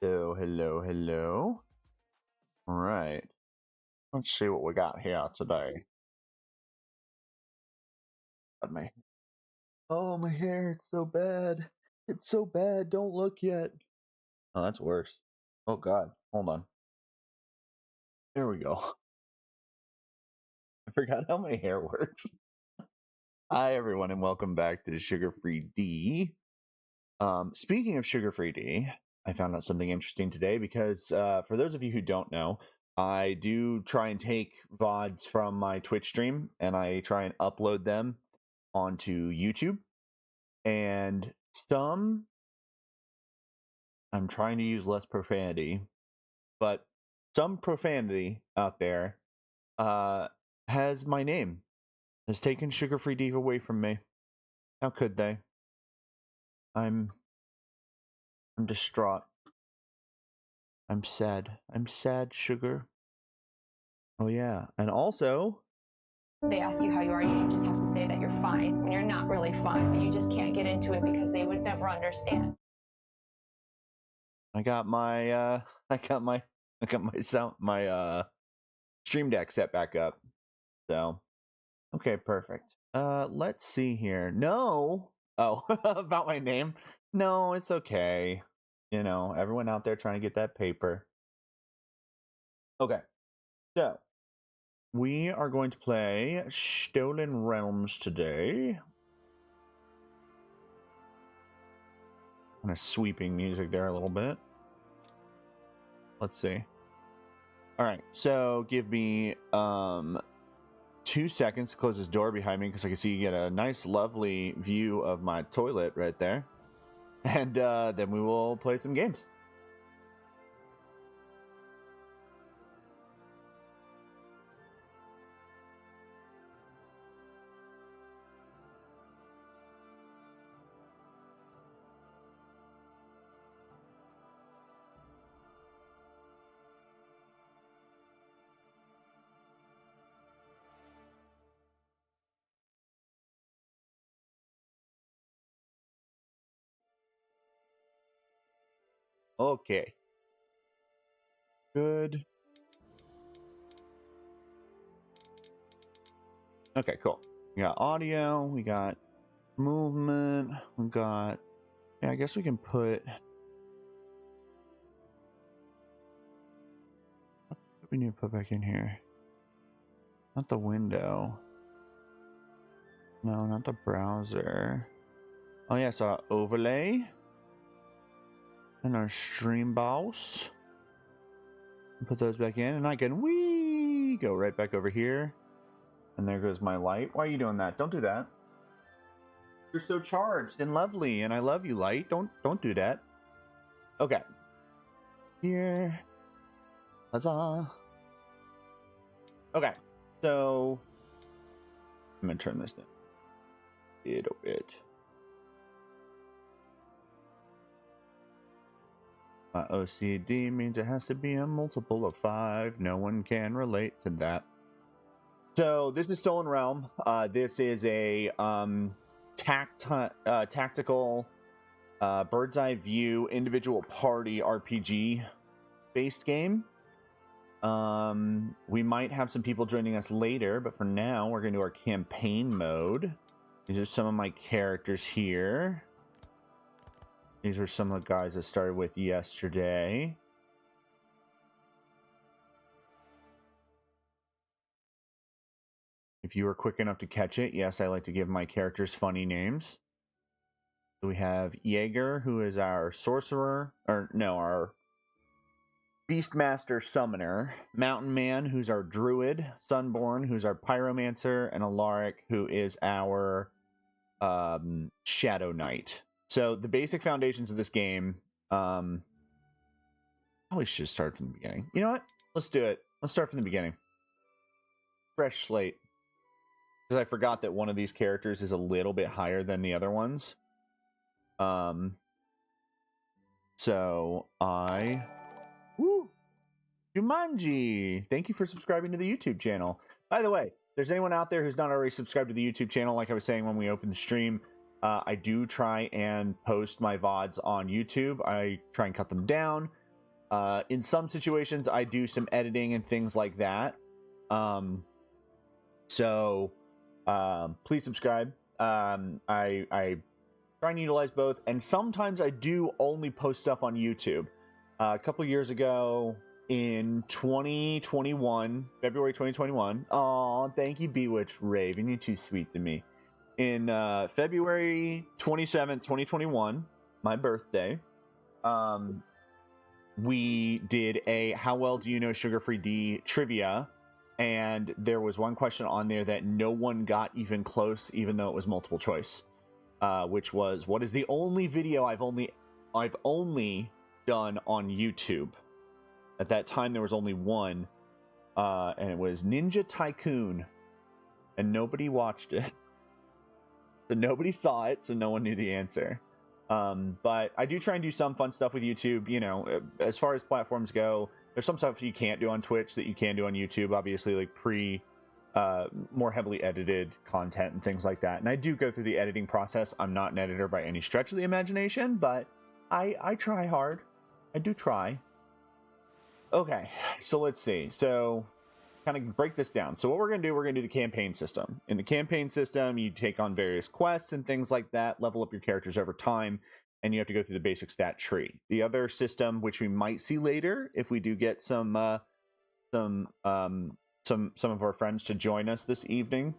So, hello. All right. Let's see what we got here today. Got my hair, it's so bad. It's so bad. Don't look yet. Oh, that's worse. Oh, God. Hold on. There we go. I forgot how my hair works. Hi, everyone, and welcome back to Sugar Free D. Speaking of Sugar Free D, I found out something interesting today because for those of you who don't know, I do try and take VODs from my Twitch stream and I try and upload them onto YouTube. And I'm trying to use less profanity, but some profanity out there has my name, has taken Sugar Free D away from me. How could they? I'm distraught. I'm sad. I'm sad, Sugar. Oh yeah, and also they ask you how you are, you just have to say that you're fine when you're not really fine, but you just can't get into it because they would never understand. I got my Stream Deck set back up. So okay, perfect. Let's see here. No. Oh, about my name? No, it's okay. You know, everyone out there trying to get that paper. Okay. So, we are going to play Stolen Realms today. Kind of sweeping music there a little bit. Let's see. All right. So, give me 2 seconds to close this door behind me because I can see you get a nice, lovely view of my toilet right there. And then we will play some games. Okay. Good. Okay, cool. We got audio, we got movement, we got... Yeah, I guess we can put... What do we need to put back in here? Not the window. No, not the browser. Oh yeah, so our overlay. And our stream boss. Put those back in, and I can go right back over here. And there goes my light. Why are you doing that? Don't do that. You're so charged and lovely, and I love you, light. Don't do that. Okay. Here. Huzzah. Okay. So I'm gonna turn this down a little bit. My OCD means it has to be a multiple of 5. No one can relate to that. So this is Stolen Realm. This is a tactical bird's eye view individual party RPG based game. We might have some people joining us later, but for now we're going to do our campaign mode. These are some of my characters here. These were some of the guys I started with yesterday. If you were quick enough to catch it, yes, I like to give my characters funny names. So we have Jaeger, who is our sorcerer, or no, our Beastmaster Summoner, Mountain Man, who's our Druid, Sunborn, who's our Pyromancer, and Alaric, who is our Shadow Knight. So the basic foundations of this game, probably should start from the beginning. You know what? Let's do it. Let's start from the beginning. Fresh slate. Because I forgot that one of these characters is a little bit higher than the other ones. So I... Woo! Jumanji! Thank you for subscribing to the YouTube channel. By the way, if there's anyone out there who's not already subscribed to the YouTube channel, like I was saying when we opened the stream, I do try and post my VODs on YouTube. I try and cut them down. In some situations, I do some editing and things like that. So please subscribe. I try and utilize both, and sometimes I do only post stuff on YouTube. A couple years ago, in 2021, February 2021. Aw, thank you, Bewitched Raven. You're too sweet to me. In February 27th, 2021, my birthday, we did a How Well Do You Know Sugar Free D trivia, and there was one question on there that no one got even close, even though it was multiple choice, which was, what is the only video I've only done on YouTube? At that time, there was only one, and it was Ninja Tycoon, and nobody watched it. So nobody saw it, so no one knew the answer. But I do try and do some fun stuff with YouTube. You know, as far as platforms go, there's some stuff you can't do on Twitch that you can do on YouTube, obviously, like more heavily edited content and things like that. And I do go through the editing process. I'm not an editor by any stretch of the imagination, but I try hard. I do try. Okay, so let's see. So kind of break this down. So what we're going to do the campaign system. In the campaign system, you take on various quests and things like that, level up your characters over time, and you have to go through the basic stat tree. The other system, which we might see later if we do get some of our friends to join us this evening,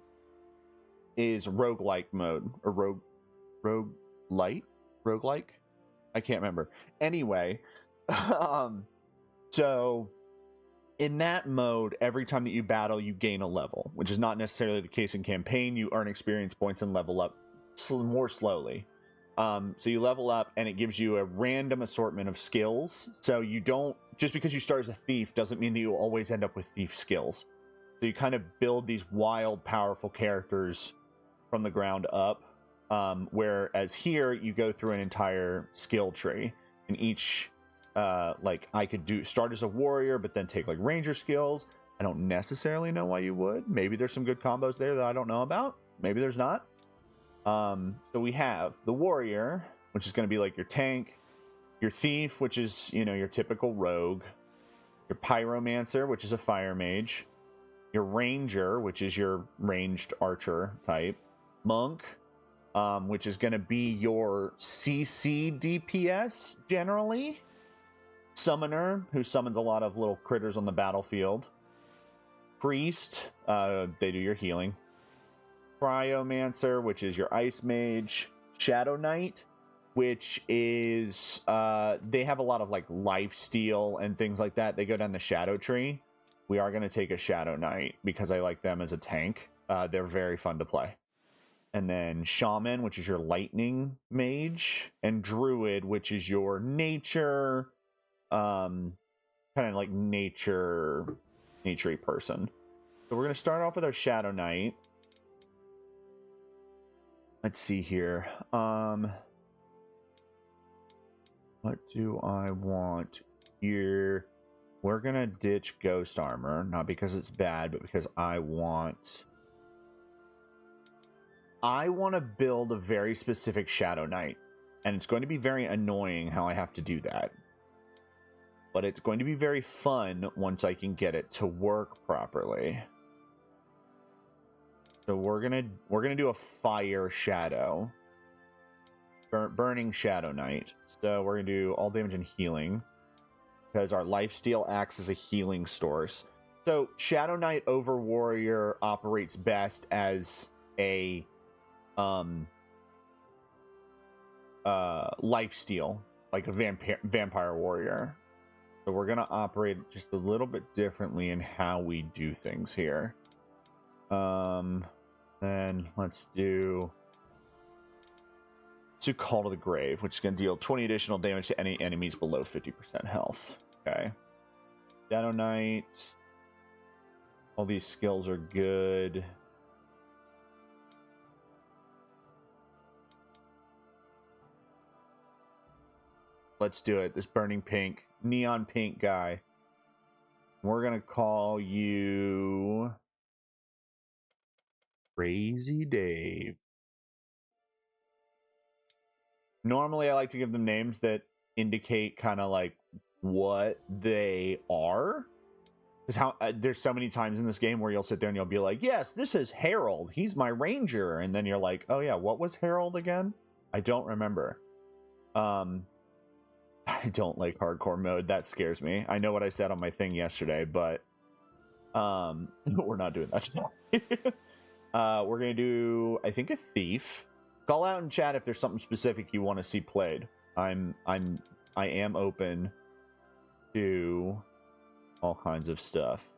is roguelike mode, or roguelike? I can't remember. Anyway, so in that mode, every time that you battle, you gain a level, which is not necessarily the case in campaign. You earn experience points and level up more slowly. So you level up, and it gives you a random assortment of skills. So you don't, just because you start as a thief doesn't mean that you'll always end up with thief skills. So you kind of build these wild, powerful characters from the ground up. Whereas here, you go through an entire skill tree, and each like I could start as a warrior, but then take like ranger skills. I don't necessarily know why you would. Maybe there's some good combos there that I don't know about. Maybe there's not. So we have the warrior, which is going to be like your tank, your thief, which is, you know, your typical rogue, your pyromancer, which is a fire mage, your ranger, which is your ranged archer type, monk, which is going to be your CC DPS generally, summoner, who summons a lot of little critters on the battlefield, priest, they do your healing, cryomancer, which is your ice mage, shadow knight, which is they have a lot of like life steal and things like that. They go down the shadow tree. We are going to take a shadow knight because I like them as a tank. They're very fun to play. And then shaman, which is your lightning mage, and druid, which is your nature, kind of like nature-y person. So we're going to start off with our shadow knight. Let's see here. What do I want here? We're going to ditch ghost armor, not because it's bad, but because I want to build a very specific shadow knight, and it's going to be very annoying how I have to do that. But it's going to be very fun once I can get it to work properly. So we're gonna do a fire shadow, burning shadow knight. So we're gonna do all damage and healing because our lifesteal acts as a healing source. So shadow knight over warrior operates best as a lifesteal, like a vampire warrior. So we're gonna operate just a little bit differently in how we do things here. Then let's do Call to the Grave, which is going to deal 20 additional damage to any enemies below 50% health. Okay. Shadow Knight. All these skills are good. Let's do it. This burning pink, neon pink guy. We're going to call you Crazy Dave. Normally, I like to give them names that indicate kind of like what they are. Because how there's so many times in this game where you'll sit there and you'll be like, yes, this is Harold. He's my ranger. And then you're like, oh yeah, what was Harold again? I don't remember. I don't like hardcore mode. That scares me. I know what I said on my thing yesterday, but we're not doing that. We're gonna do, I think, a thief. Call out in chat if there's something specific you want to see played. I am open to all kinds of stuff.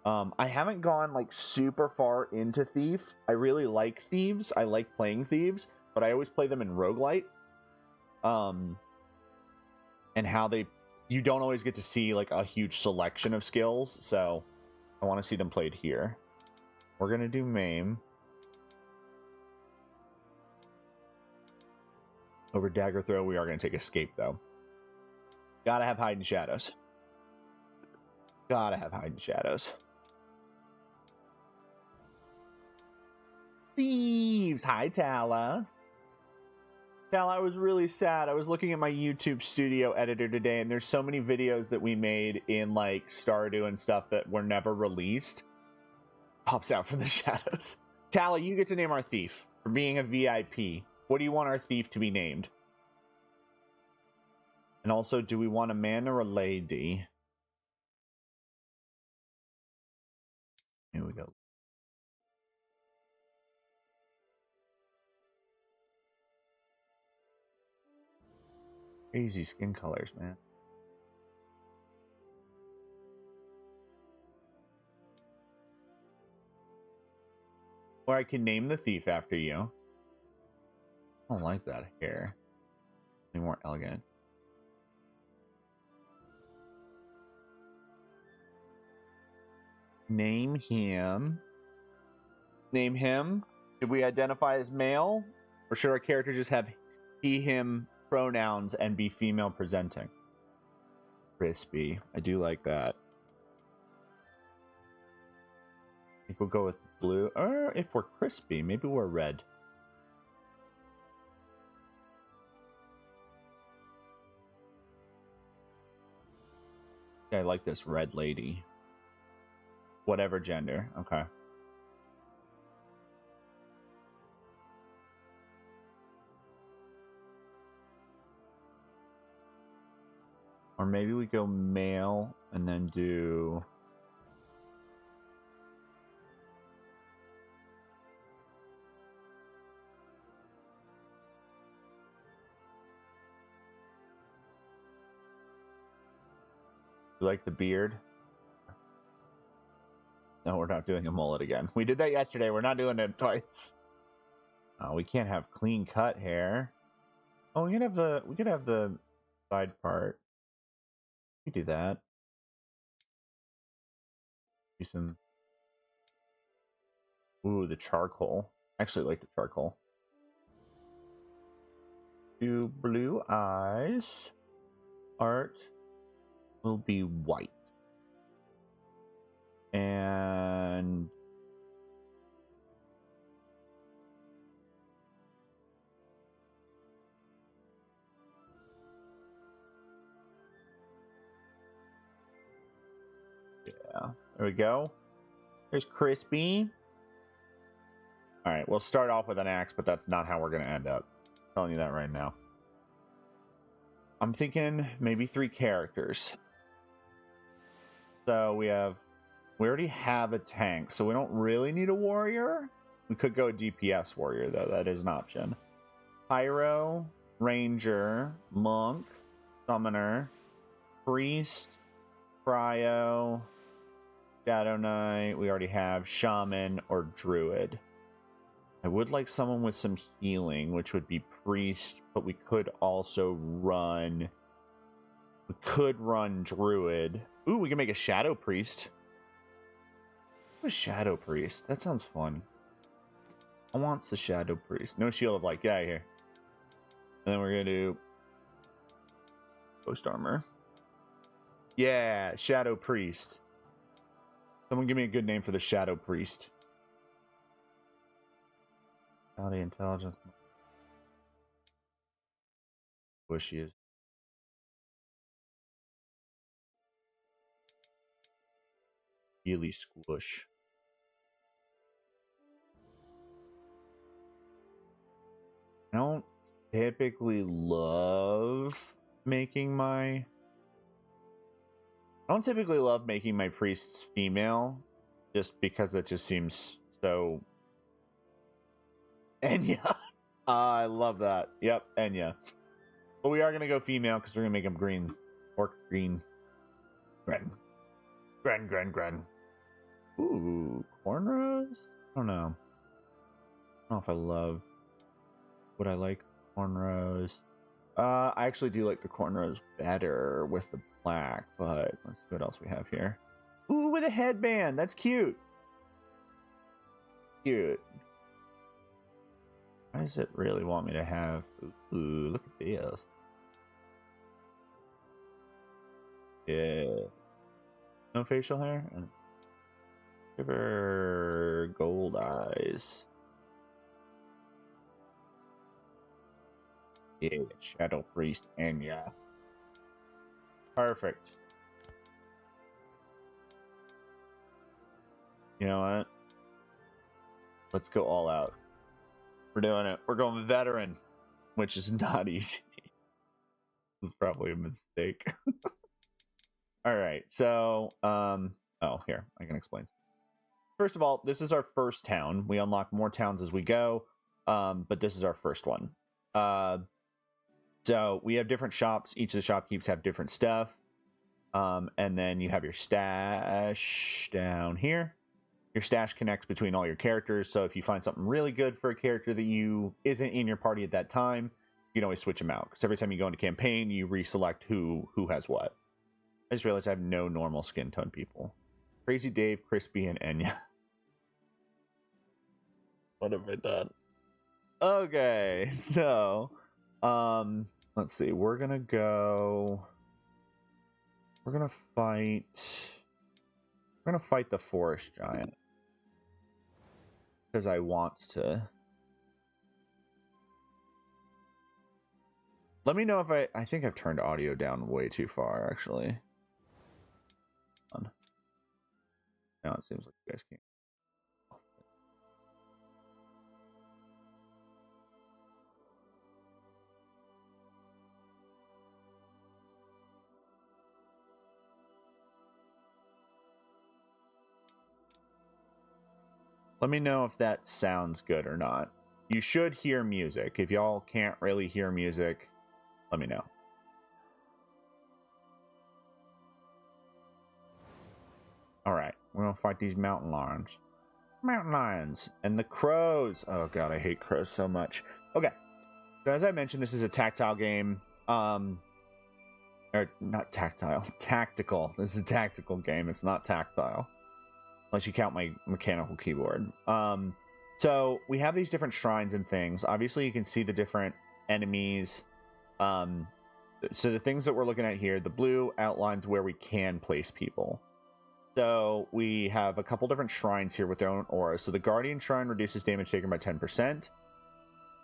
I haven't gone like super far into thief. I really like thieves. I like playing thieves, but I always play them in roguelite. And how you don't always get to see like a huge selection of skills, so I want to see them played here. We're gonna do maim over dagger throw. We are gonna take escape though. Gotta have hide in shadows. Gotta have hide in shadows. Thieves. Hi, Tala. Tala, I was really sad. I was looking at my YouTube studio editor today, and there's so many videos that we made in like Stardew and stuff that were never released. Pops out from the shadows. Tala, you get to name our thief for being a VIP. What do you want our thief to be named? And also, do we want a man or a lady? Here we go. Crazy skin colors, man. Or I can name the thief after you. I don't like that hair. Be more elegant. Name him. Name him. Should we identify as male? Or should our character just have he, him pronouns and be female presenting? Crispy. I do like that. I think we'll go with blue. Or if we're crispy, maybe we're red. I like this red lady. Whatever gender. Okay. Or maybe we go male and then do... You like the beard? No, we're not doing a mullet again. We did that yesterday. We're not doing it twice. Oh, we can't have clean cut hair. Oh, we could have the side part. We do that. Do some. Ooh, the charcoal. Actually, I like the charcoal. Do blue eyes. Art will be white. And yeah, there we go. There's Crispy. All right, we'll start off with an axe, but that's not how we're going to end up. I'm telling you that right now. I'm thinking maybe 3 characters. So we already have a tank, so we don't really need a warrior. We could go a DPS warrior, though. That is an option. Pyro, Ranger, Monk, Summoner, Priest, Cryo, Shadow Knight. We already have Shaman or Druid. I would like someone with some healing, which would be Priest, but we could also run... We could run Druid. Ooh, we can make a Shadow Priest. A Shadow Priest. That sounds fun. I want the Shadow Priest. No Shield of Light. Get out of here. And then we're going to do... Ghost Armor. Yeah, Shadow Priest. Someone give me a good name for the Shadow Priest. Body intelligence. Bushy is really squish. I don't typically love making my... I don't typically love making my priests female, just because that just seems so... Enya! I love that. Yep, Enya. But we are going to go female, because we're going to make them green. Orc green. Gren. Gren. Ooh, cornrows? I don't know. I don't know if I love... Would I like cornrows? I actually do like the cornrows better with the black, but let's see what else we have here. Ooh, with a headband. That's cute. Cute. Why does it really want me to have... Ooh, look at this. Yeah. No facial hair? Give her gold eyes. Yeah, Shadow Priest Enya. Perfect. You know what? Let's go all out. We're doing it. We're going veteran, which is not easy. It's probably a mistake. All right, so oh, here, I can explain. First of all, this is our first town. We unlock more towns as we go, but this is our first one. So we have different shops. Each of the shopkeepers have different stuff. And then you have your stash down here. Your stash connects between all your characters. So if you find something really good for a character that isn't in your party at that time, you can always switch them out. Because every time you go into campaign, you reselect who has what. I just realized I have no normal skin tone people. Crazy Dave, Crispy, and Enya. What have I done? Okay, so let's see. We're gonna fight the forest giant because I want to. Let me know if I think I've turned audio down way too far, actually. Now it seems like you guys can't. Let me know if that sounds good or not. You should hear music. If y'all can't really hear music, let me know. All right, we're gonna fight these mountain lions. Mountain lions and the crows. Oh god, I hate crows so much. Okay, so as I mentioned, this is a tactile game. Or not tactile, tactical. This is a tactical game. It's not tactile. Unless you count my mechanical keyboard. So we have these different shrines and things. Obviously, you can see the different enemies. So the things that we're looking at here, the blue outlines where we can place people. So we have a couple different shrines here with their own auras. So the Guardian Shrine reduces damage taken by 10%.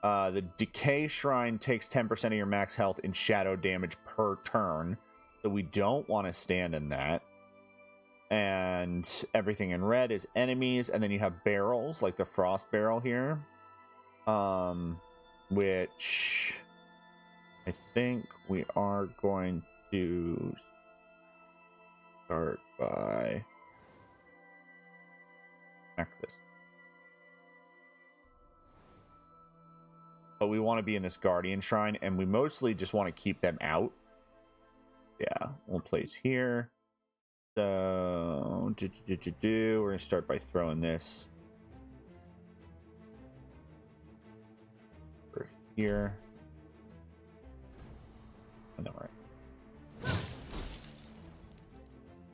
The Decay Shrine takes 10% of your max health in shadow damage per turn. So we don't want to stand in that. And everything in red is enemies, and then you have barrels like the frost barrel here, which I think we are going to start by back this. But we want to be in this Guardian Shrine, and we mostly just want to keep them out. Yeah, we'll place here. So, we're going to start by throwing this over here. And then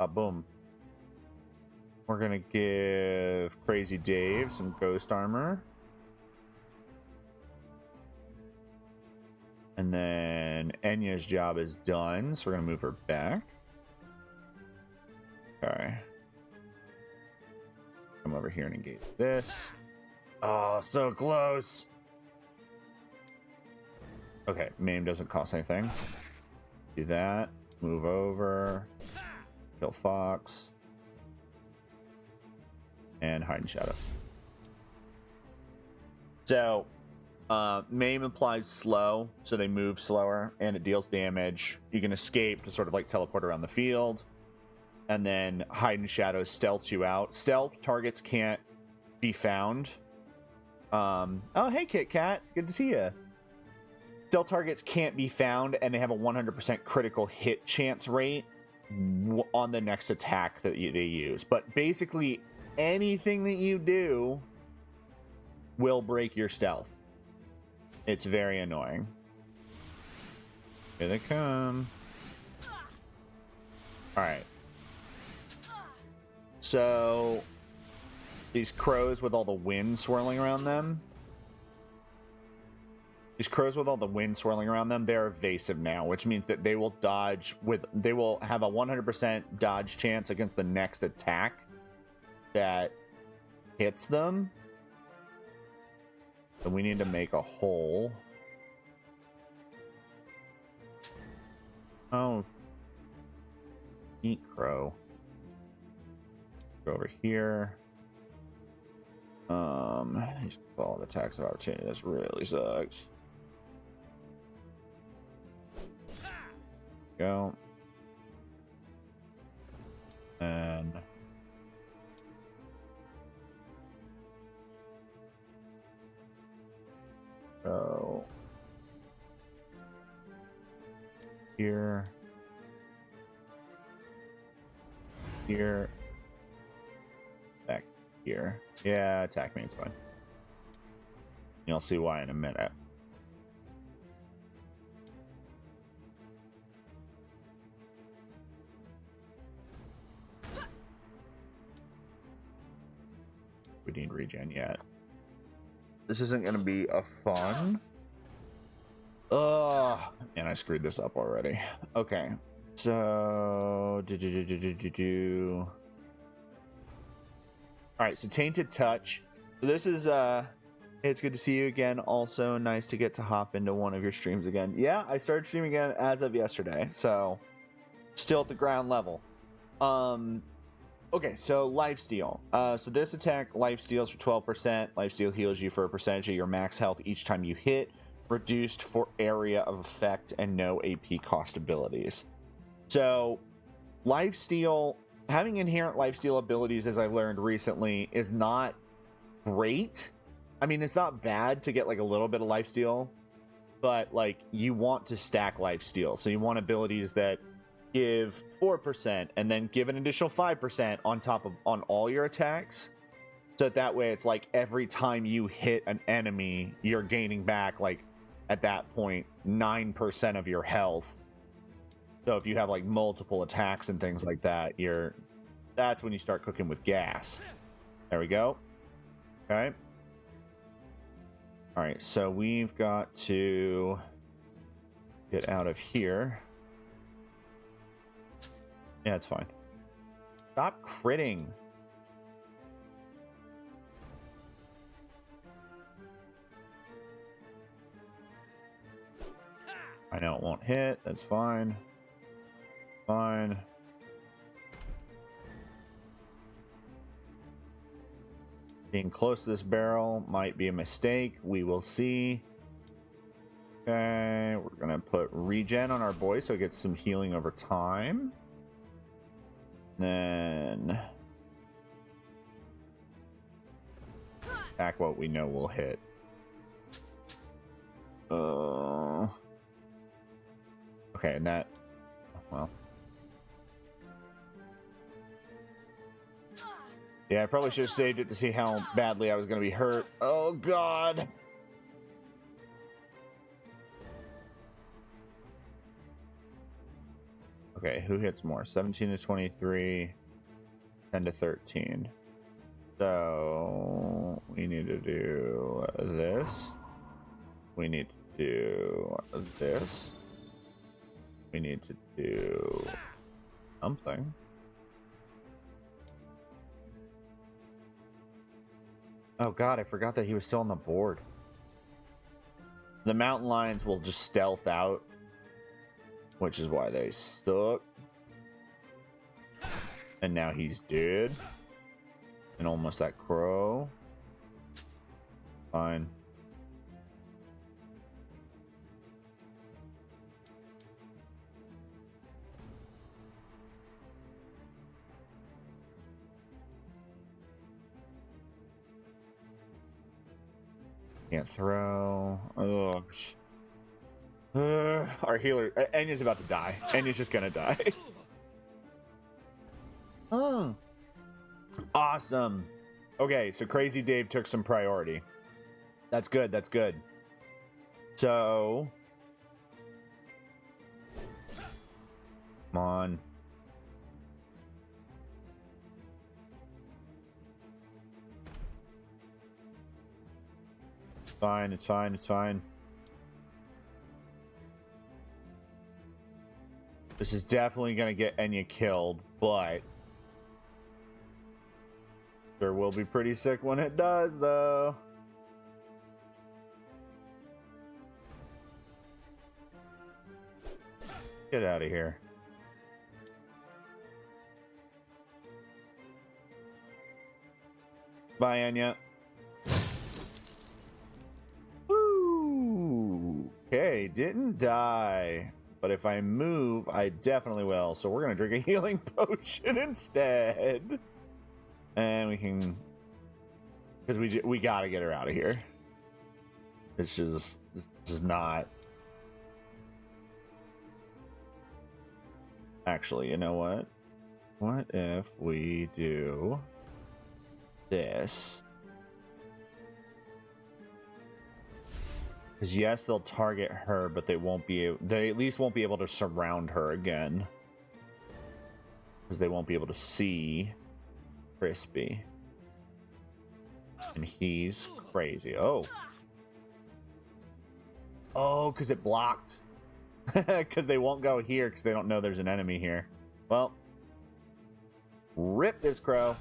boom. We're going to give Crazy Dave some ghost armor. And then Enya's job is done, so we're going to move her back. Okay. Come over here and engage this. Oh, so close. Okay, maim doesn't cost anything. Do that. Move over. Kill Fox. and hide in shadows. So maim implies slow, so they move slower and it deals damage. You can escape to sort of like teleport around the field, and then hide in shadows stealths you out. Stealth targets can't be found. Oh, hey, Kit Kat. Good to see you. Stealth targets can't be found, and they have a 100% critical hit chance rate on the next attack that they use. But basically, anything that you do will break your stealth. It's very annoying. Here they come. Alright. So these crows with all the wind swirling around them. They're evasive now, which means that they will they will have a 100% dodge chance against the next attack that hits them. So we need to make a hole. Oh. Eat crow. Go over here. He's all the attacks of opportunity. This really sucks. Go. And go here. Here. Back here. Yeah, attack me, it's fine. You'll see why in a minute. We need regen yet. This isn't gonna be a fun. Ugh, man, I screwed this up already. Okay, so all right, so Tainted Touch. So this is it's good to see you again. Also nice to get to hop into one of your streams again. Yeah, I started streaming again as of yesterday, so still at the ground level. Okay, so Lifesteal. So this attack, Lifesteals for 12%. Lifesteal heals you for a percentage of your max health each time you hit, reduced for area of effect, and no AP cost abilities. So Lifesteal, having inherent Lifesteal abilities, as I learned recently, is not great. I mean, it's not bad to get like a little bit of Lifesteal, but like you want to stack Lifesteal. So you want abilities that give 4% and then give an additional 5% on top of on all your attacks, so that way it's like every time you hit an enemy you're gaining back, like at that point, 9% of your health. So if you have like multiple attacks and things like that, that's when you start cooking with gas. There we go. Okay, all right, so we've got to get out of here. Yeah, it's fine. Stop critting. I know it won't hit. That's fine. Fine. Being close to this barrel might be a mistake. We will see. Okay, we're gonna put regen on our boy so it gets some healing over time. Then attack what we know will hit. Okay, and that, well, yeah, I probably should have saved it to see how badly I was going to be hurt. Oh god. Okay, who hits more? 17 to 23, 10 to 13. So we need to do this. We need to do this. We need to do something. Oh god, I forgot that he was still on the board. The mountain lions will just stealth out, which is why they suck. And now he's dead. And almost that crow. Fine. Can't throw. Ugh. Our healer, Enya's about to die. Enya's just gonna die. Oh, awesome. Okay, so Crazy Dave took some priority. That's good. That's good. So, come on. Fine. It's fine. It's fine. This is definitely gonna get Enya killed, but sure will be pretty sick when it does, though. Get out of here. Bye, Enya. Woo! Okay, didn't die. But if I move, I definitely will. So we're going to drink a healing potion instead. And we can... Because we got to get her out of here. It's just... This is not... Actually, you know what? What if we do... this? Because yes, they'll target her, but they won't be. They at least won't be able to surround her again, because they won't be able to see Crispy, and he's crazy. Oh, because it blocked. Because they won't go here because they don't know there's an enemy here. Well, rip this crow.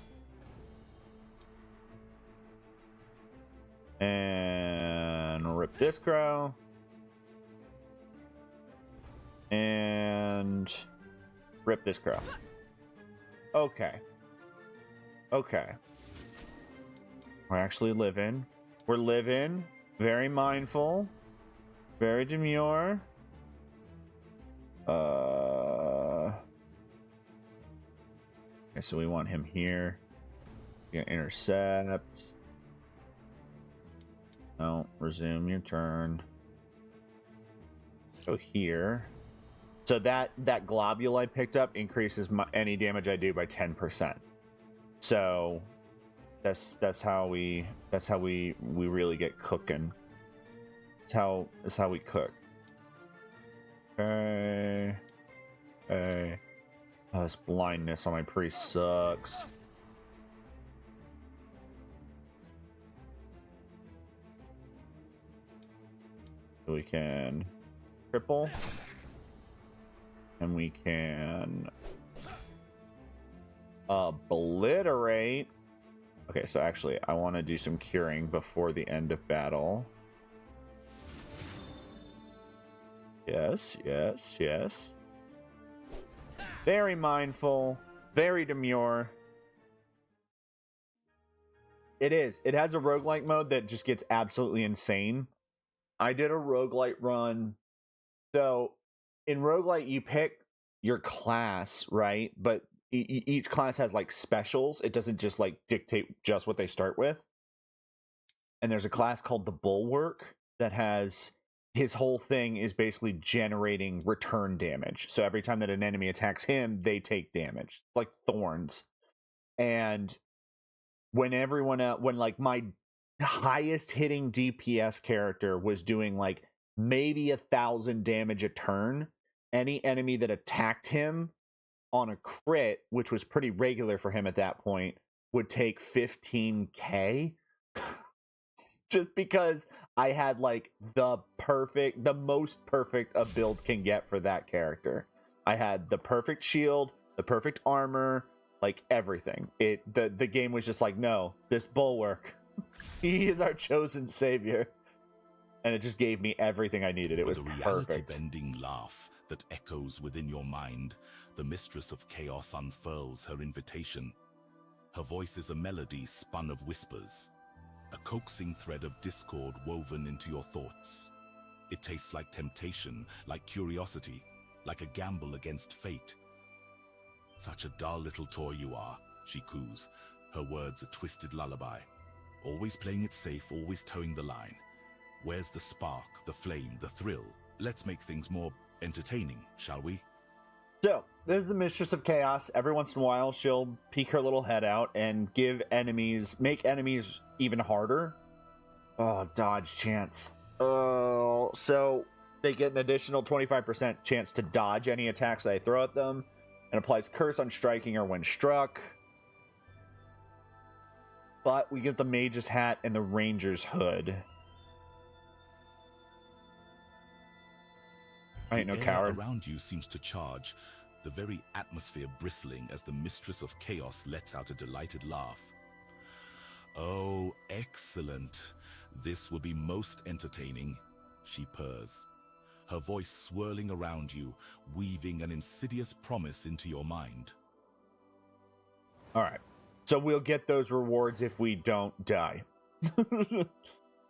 And rip this crow. And rip this crow. Okay. Okay. We're actually living. We're living. Very mindful. Very demure. Okay, so we want him here. Gonna intercept. No, resume your turn. Go here. So that globule I picked up increases any damage I do by 10%. So that's how we really get cooking. That's how we cook. Okay. Okay. Oh, this blindness on my priest sucks. We can cripple. And we can obliterate. Okay, so actually, I want to do some curing before the end of battle. Yes, yes, yes. Very mindful, very demure. It is. It has a roguelike mode that just gets absolutely insane. I did a roguelite run. So in roguelite, you pick your class, right? But each class has like specials. It doesn't just like dictate just what they start with. And there's a class called the Bulwark that has... his whole thing is basically generating return damage. So every time that an enemy attacks him, they take damage, like thorns. And when like my highest hitting DPS character was doing like maybe 1,000 damage a turn, any enemy that attacked him on a crit, which was pretty regular for him at that point, would take 15k. Just because I had like the most perfect a build can get for that character. I had the perfect shield, the perfect armor, like everything. The game was just like, no, this Bulwark, he is our chosen savior, and it just gave me everything I needed. It was With a perfect. reality-bending laugh that echoes within your mind, the mistress of chaos unfurls her invitation. Her voice is a melody spun of whispers, a coaxing thread of discord woven into your thoughts. It tastes like temptation, like curiosity, like a gamble against fate. Such a dull little toy you are, she coos, her words a twisted lullaby. Always playing it safe, always towing the line. Where's the spark, the flame, the thrill? Let's make things more entertaining, shall we? So, there's the Mistress of Chaos. Every once in a while, she'll peek her little head out and make enemies even harder. Oh, dodge chance. Oh, so they get an additional 25% chance to dodge any attacks I throw at them, and applies Curse on striking or when struck. But we get the Mage's Hat and the Ranger's Hood. I ain't no coward. The air around you seems to charge, the very atmosphere bristling as the Mistress of Chaos lets out a delighted laugh. Oh, excellent. This will be most entertaining, she purrs, her voice swirling around you, weaving an insidious promise into your mind. All right. So we'll get those rewards if we don't die. All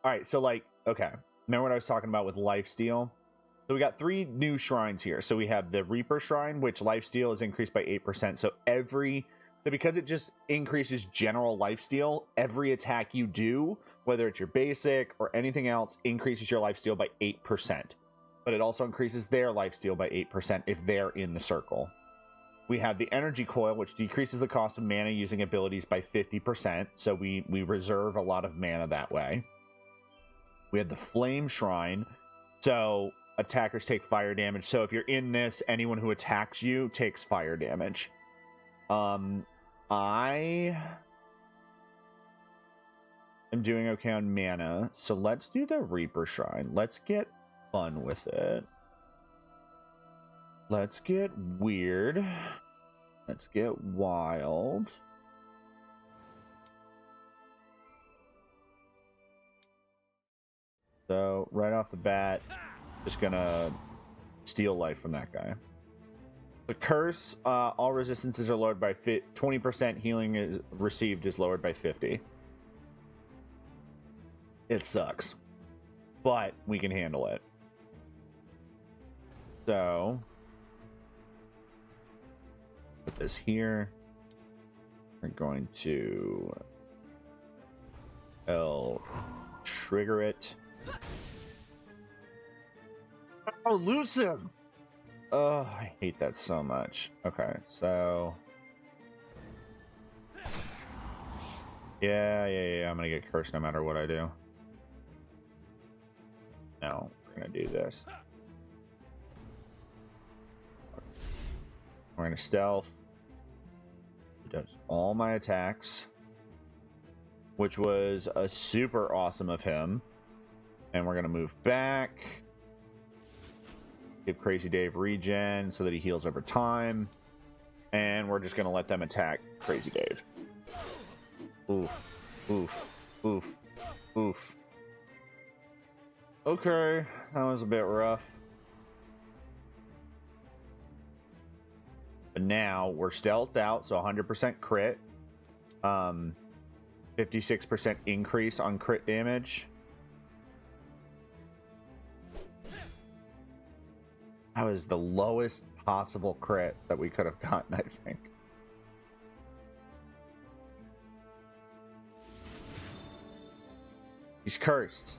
right. So, like, okay. Remember what I was talking about with lifesteal? So we got 3 new shrines here. So we have the Reaper Shrine, which lifesteal is increased by 8%. So because it just increases general lifesteal, every attack you do, whether it's your basic or anything else, increases your lifesteal by 8%. But it also increases their lifesteal by 8% if they're in the circle. We have the Energy Coil, which decreases the cost of mana using abilities by 50%. So we reserve a lot of mana that way. We have the Flame Shrine. So attackers take fire damage. So if you're in this, anyone who attacks you takes fire damage. I am doing okay on mana, so let's do the Reaper Shrine. Let's get fun with it. Let's get weird. Let's get wild. So right off the bat, just gonna steal life from that guy. The Curse, all resistances are lowered by 20%. Healing is received is lowered by 50. It sucks, but we can handle it. So put this here. We're going to trigger it. Oh, elusive! Oh, I hate that so much. Okay, so yeah. I'm gonna get cursed no matter what I do. No, we're gonna do this. We're gonna stealth. It does all my attacks, which was a super awesome of him. And we're gonna move back. Give Crazy Dave regen so that he heals over time. And we're just going to let them attack Crazy Dave. Oof. Oof. Oof. Oof. Okay. That was a bit rough. But now we're stealthed out, so 100% crit. 56% increase on crit damage. That was the lowest possible crit that we could have gotten, I think. He's cursed.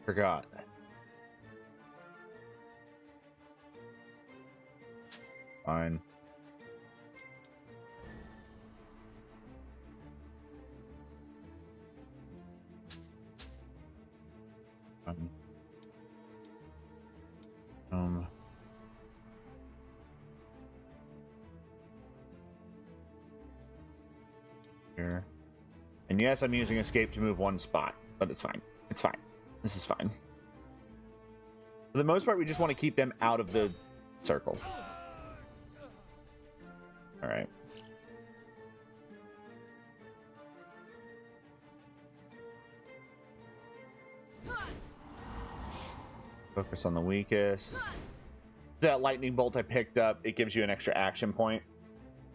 Forgot. Fine. Here. And yes, I'm using escape to move one spot, but it's fine. It's fine. This is fine. For the most part, we just want to keep them out of the circle. All right. Focus on the weakest. That lightning bolt I picked up, it gives you an extra action point.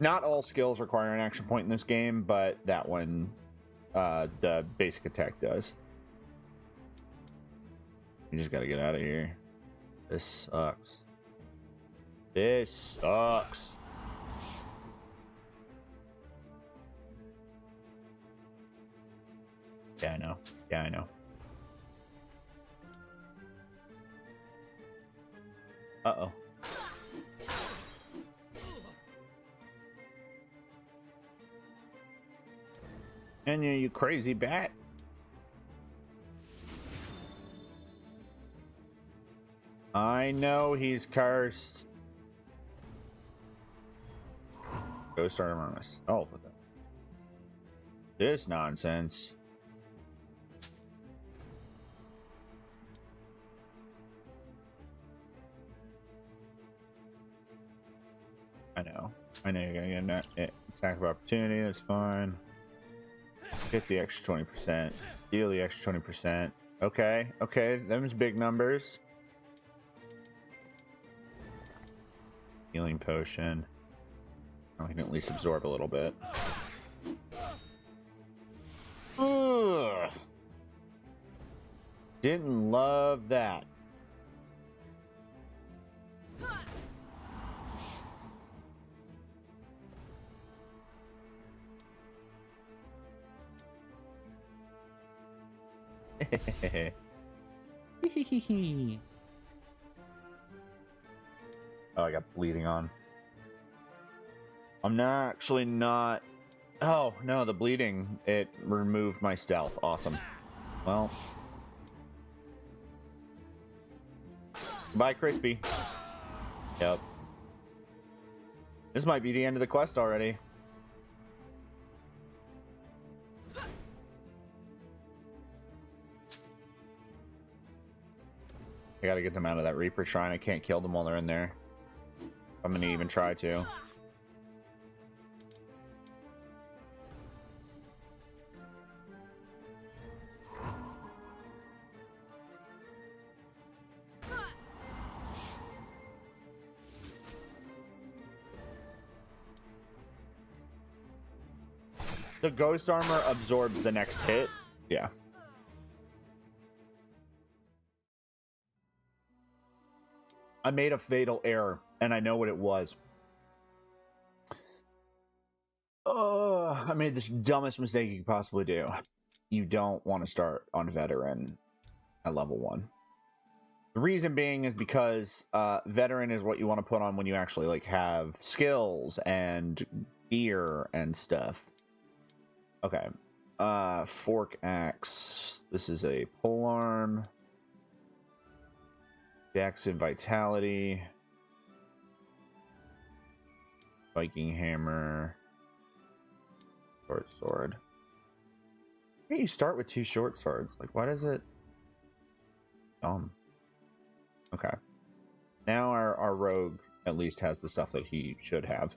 Not all skills require an action point in this game, but that one, the basic attack does. You just gotta get out of here. This sucks. This sucks. Yeah, I know. Yeah, I know. Uh-oh. And you crazy bat. I know he's cursed. Go start him on myself with it. This nonsense. I know you're gonna get an attack of opportunity. That's fine. Get the extra 20%. Deal the extra 20%. Okay, them's big numbers. Healing potion. I can at least absorb a little bit. Ugh. Didn't love that. Oh, I got bleeding on. I'm actually not. Oh no, the bleeding, it removed my stealth. Awesome. Well, bye, Crispy. Yep. This might be the end of the quest already. I gotta get them out of that Reaper Shrine. I can't kill them while they're in there. I'm gonna even try to. The ghost armor absorbs the next hit. Yeah. I made a fatal error, and I know what it was. I made this dumbest mistake you could possibly do. You don't want to start on veteran at level 1. The reason being is because veteran is what you want to put on when you actually like have skills and gear and stuff. Okay. Fork axe. This is a polearm. Dex and vitality. Viking hammer. Short sword. Hey, you start with 2 short swords. Like, why does it? Okay. Now our rogue at least has the stuff that he should have.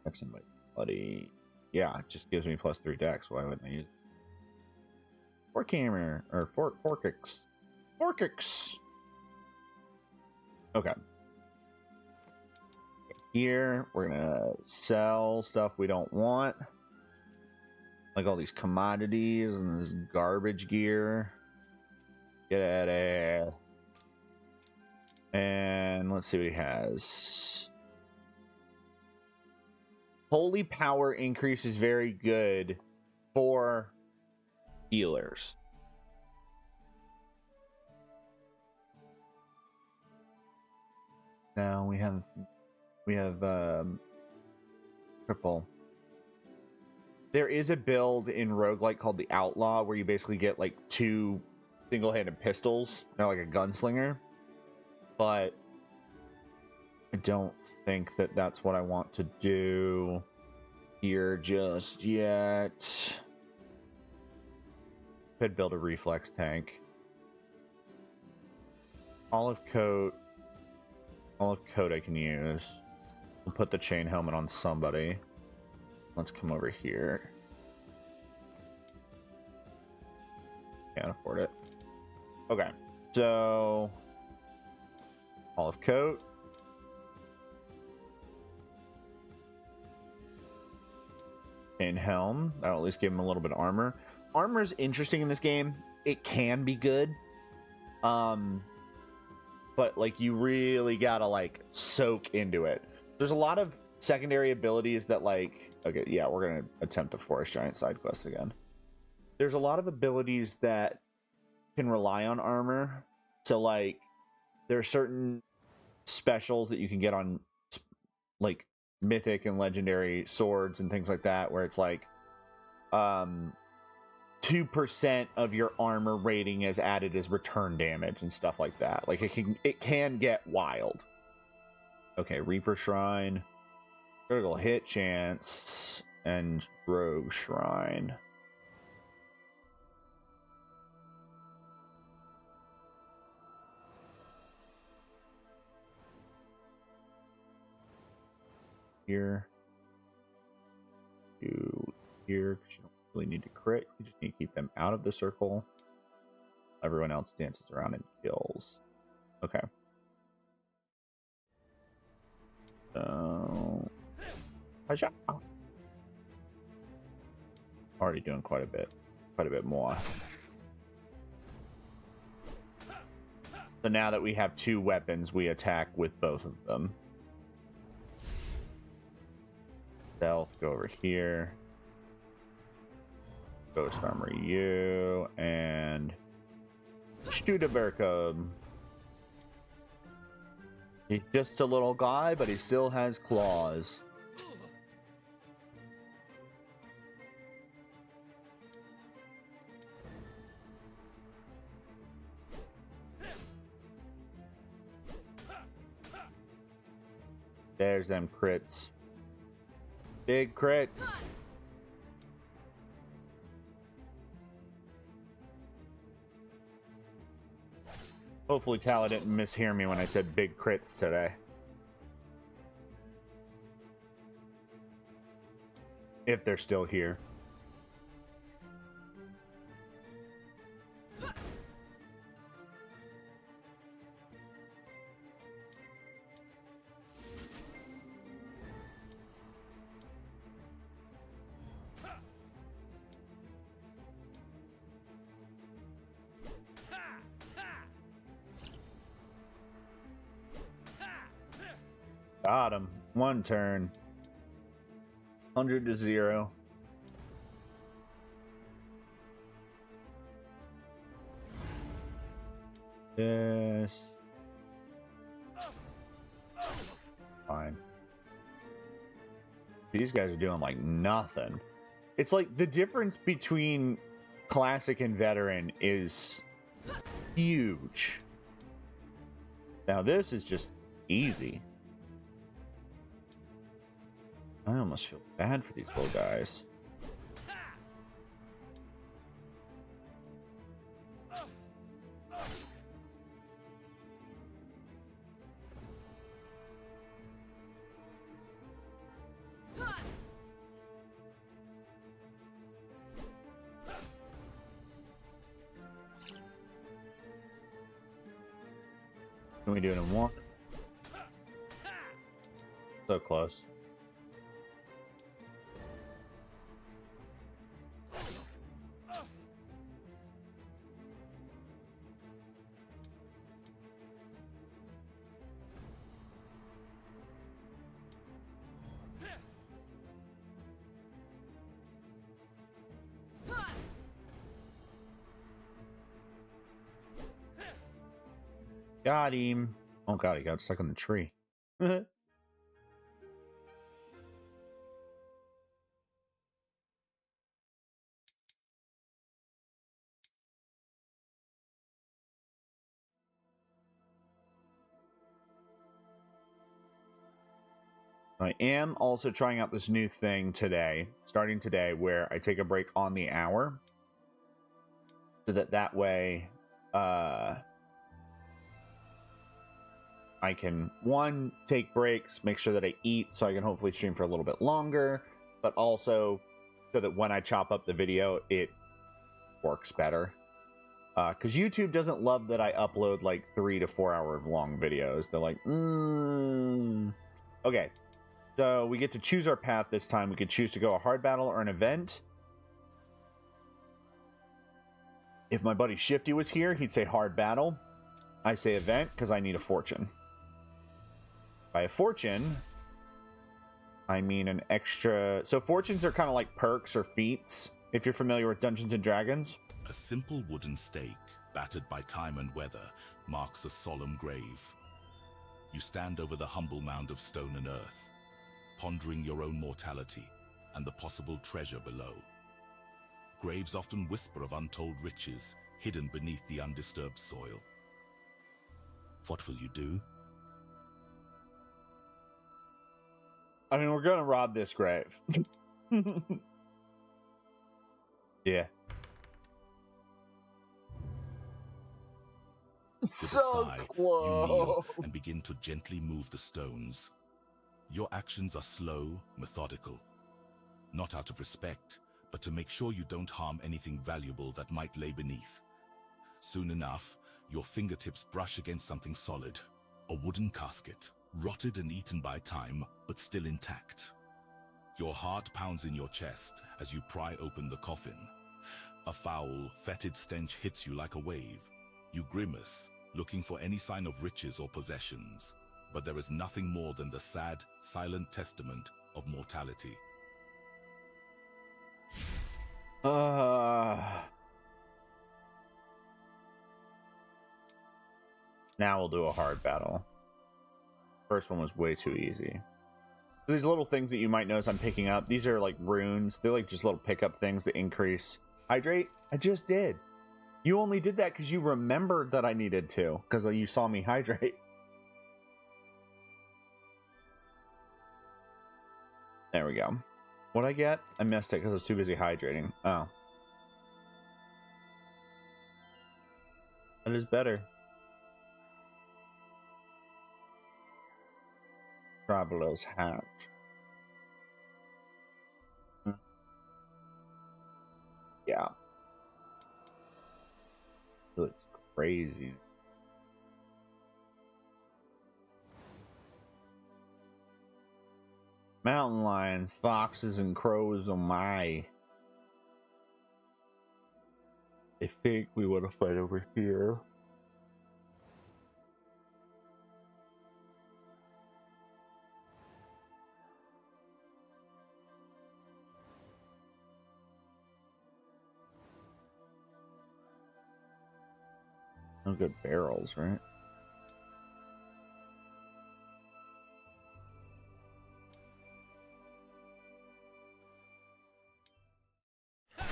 Dex and vitality. Yeah, it just gives me +3 dex. Why wouldn't I use it? Fork hammer or forkix. Forkix. Okay. Here we're gonna sell stuff we don't want, like all these commodities and this garbage gear. Get out of here. And let's see what he has. Holy power increase is very good for healers. Now we have triple. There is a build in roguelike called the Outlaw where you basically get like 2 single-handed pistols, like a gunslinger. But I don't think that that's what I want to do here just yet. Could build a reflex tank. Olive coat I can use. We'll put the chain helmet on somebody. Let's come over here. Can't afford it. Okay, so Olive coat. And helm. That'll at least give him a little bit of armor. Armor is interesting in this game. It can be good. But like you really gotta like soak into it. There's a lot of secondary abilities that like, okay, yeah, we're gonna attempt a forest giant side quest again. There's a lot of abilities that can rely on armor. So like there are certain specials that you can get on like mythic and legendary swords and things like that, where it's like 2% of your armor rating is added as return damage and stuff like that. Like it can get wild. Okay, Reaper Shrine, critical hit chance, and Rogue Shrine. Here. To here, because you don't really need to crit. You just need to keep them out of the circle. Everyone else dances around and kills. Okay. So, already doing quite a bit more. So now that we have two weapons, we attack with both of them. Stealth, go over here. Ghost Armor you, and Studeberka. He's just a little guy, but he still has claws. There's them crits. Big crits. Hopefully Tala didn't mishear me when I said big crits today. If they're still here. Got him. One turn. 100-0. Yes. Fine. These guys are doing like nothing. It's like the difference between classic and veteran is huge. Now this is just easy. I almost feel bad for these little guys. Can we do it in one? So close. Got him. Oh god, he got stuck in the tree. I am also trying out this new thing today, starting today, where I take a break on the hour. So that way, I can, one, take breaks, make sure that I eat so I can hopefully stream for a little bit longer, but also so that when I chop up the video, it works better. Because YouTube doesn't love that I upload like 3 to 4 hour long videos. They're like, Okay, so we get to choose our path this time. We could choose to go a hard battle or an event. If my buddy Shifty was here, he'd say hard battle. I say event because I need a fortune. By a fortune, I mean an extra... So fortunes are kind of like perks or feats, if you're familiar with Dungeons & Dragons. A simple wooden stake, battered by time and weather, marks a solemn grave. You stand over the humble mound of stone and earth, pondering your own mortality and the possible treasure below. Graves often whisper of untold riches hidden beneath the undisturbed soil. What will you do? I mean, we're gonna rob this grave. Yeah. With a sigh, you kneel and begin to gently move the stones. Your actions are slow, methodical. Not out of respect, but to make sure you don't harm anything valuable that might lay beneath. Soon enough, your fingertips brush against something solid. A wooden casket, rotted and eaten by time, but still intact. Your heart pounds in your chest as you pry open the coffin. A foul, fetid stench hits you like a wave. You grimace, looking for any sign of riches or possessions, but there is nothing more than the sad, silent testament of mortality. Now we'll do a hard battle. First one was way too easy. These little things that you might notice I'm picking up, these are like runes. They're like just little pickup things that increase. Hydrate? I just did. You only did that because you remembered that I needed to, because you saw me hydrate. There we go. What'd I get? I missed it because I was too busy hydrating. Oh. That is better. Traveler's hat. Yeah. It looks crazy. Mountain lions, foxes, and crows, oh my. I think we want to fight over here. No good barrels, right?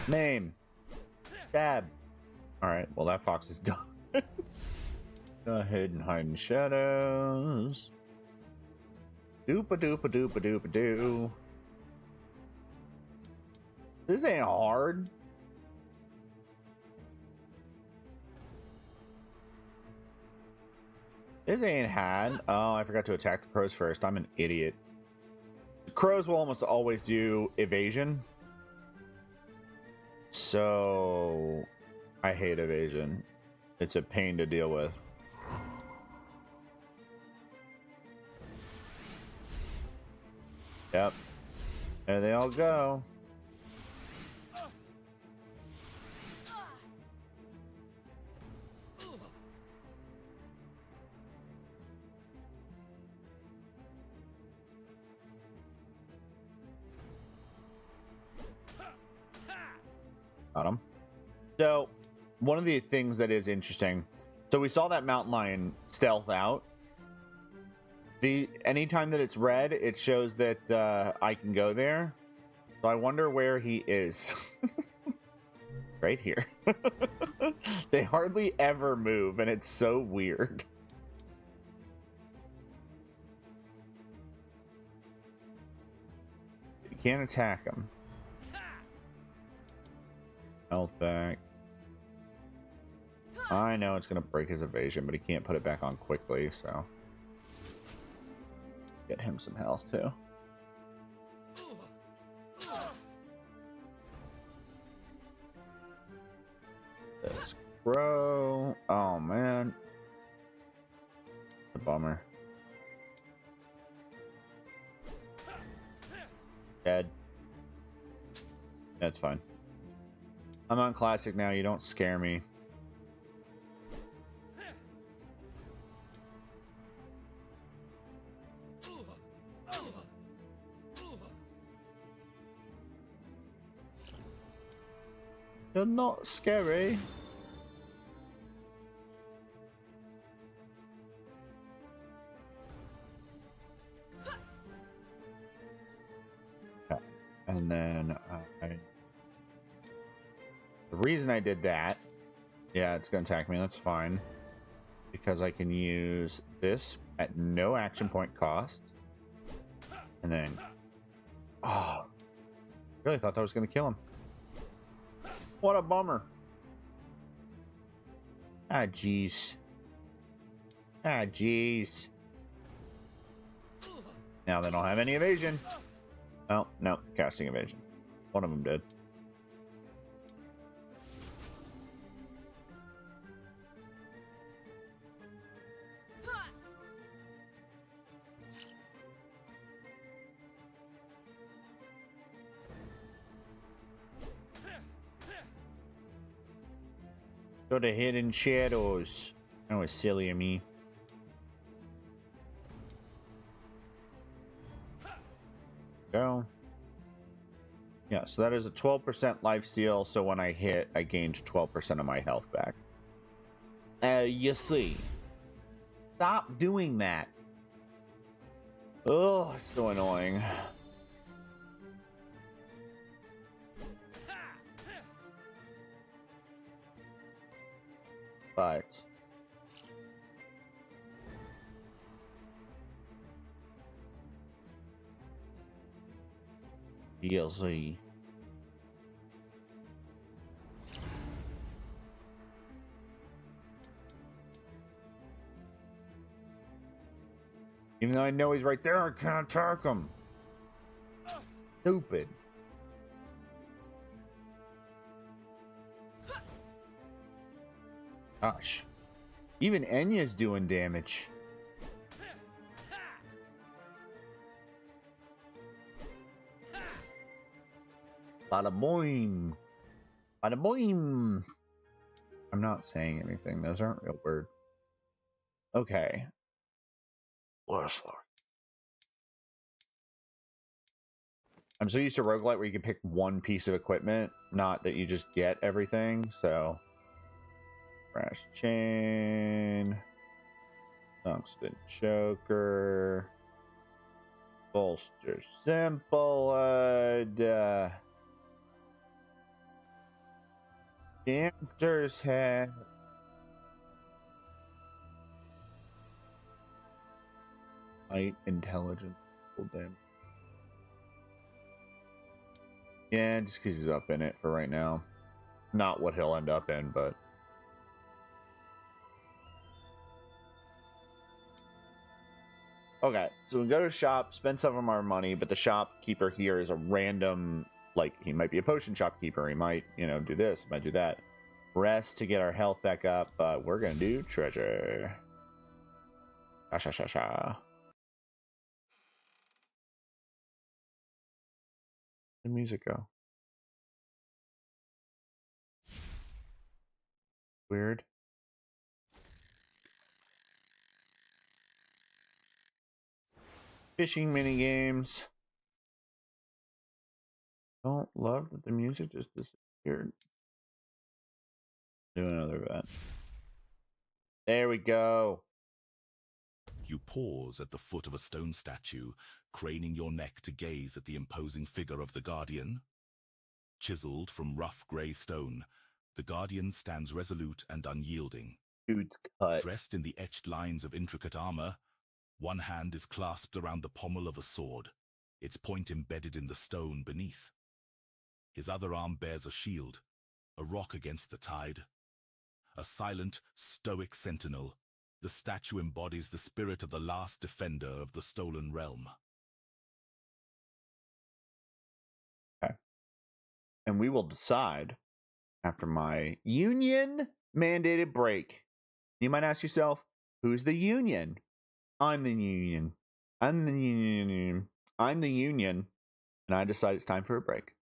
Name. Stab. Alright, well that fox is done. Go ahead and hide in shadows. Doopa-doopa-doopa-doopa-doo. This ain't hard. This ain't had. Oh, I forgot to attack the crows first. I'm an idiot. The crows will almost always do evasion. So I hate evasion. It's a pain to deal with. Yep. There they all go. Got him. So, one of the things that is interesting. So we saw that mountain lion stealth out. Anytime that it's red, it shows that I can go there. So I wonder where he is. Right here. They hardly ever move, and it's so weird. You can't attack him. Health back. I know it's going to break his evasion, but he can't put it back on quickly, so... Get him some health, too. This bro. Oh man. A bummer. Dead. That's fine. I'm on classic now, you don't scare me. You're not scary. Okay. And then the reason I did that, yeah, it's gonna attack me, that's fine. Because I can use this at no action point cost. And then, oh, really thought that was gonna kill him. What a bummer. Ah, jeez. Ah, jeez. Now they don't have any evasion. Oh, no, casting evasion. One of them did. Go to hidden shadows. That was silly of me. Go. Yeah, so that is a 12% lifesteal, so when I hit, I gained 12% of my health back. You see. Stop doing that. Oh, it's so annoying. But DLC. Even though I know he's right there, I can't attack him. Stupid. Gosh. Even Enya's doing damage. Bada boing. Bada boing. I'm not saying anything. Those aren't real words. Okay. I'm so used to roguelite where you can pick one piece of equipment, not that you just get everything, so... Crash chain... Tungsten choker... Bolster simple... Dancer's head... Light intelligence... Damn. Yeah, just because he's up in it for right now. Not what he'll end up in, but... Okay, so we go to shop, spend some of our money, but the shopkeeper here is a random... Like, he might be a potion shopkeeper, he might, you know, do this, might do that. Rest to get our health back up, but we're gonna do treasure. Where'd the music go? Weird. Fishing mini games. Don't love that the music just disappeared. Do another event. There we go. You pause at the foot of a stone statue, craning your neck to gaze at the imposing figure of the Guardian. Chiseled from rough grey stone, the Guardian stands resolute and unyielding. Dude's cut. Dressed in the etched lines of intricate armor, one hand is clasped around the pommel of a sword, its point embedded in the stone beneath. His other arm bears a shield, a rock against the tide. A silent, stoic sentinel, the statue embodies the spirit of the last defender of the stolen realm. Okay. And we will decide, after my union mandated break. You might ask yourself, who's the union? I'm the union. I'm the union. I'm the union. And I decide it's time for a break.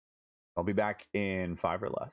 I'll be back in 5 or less.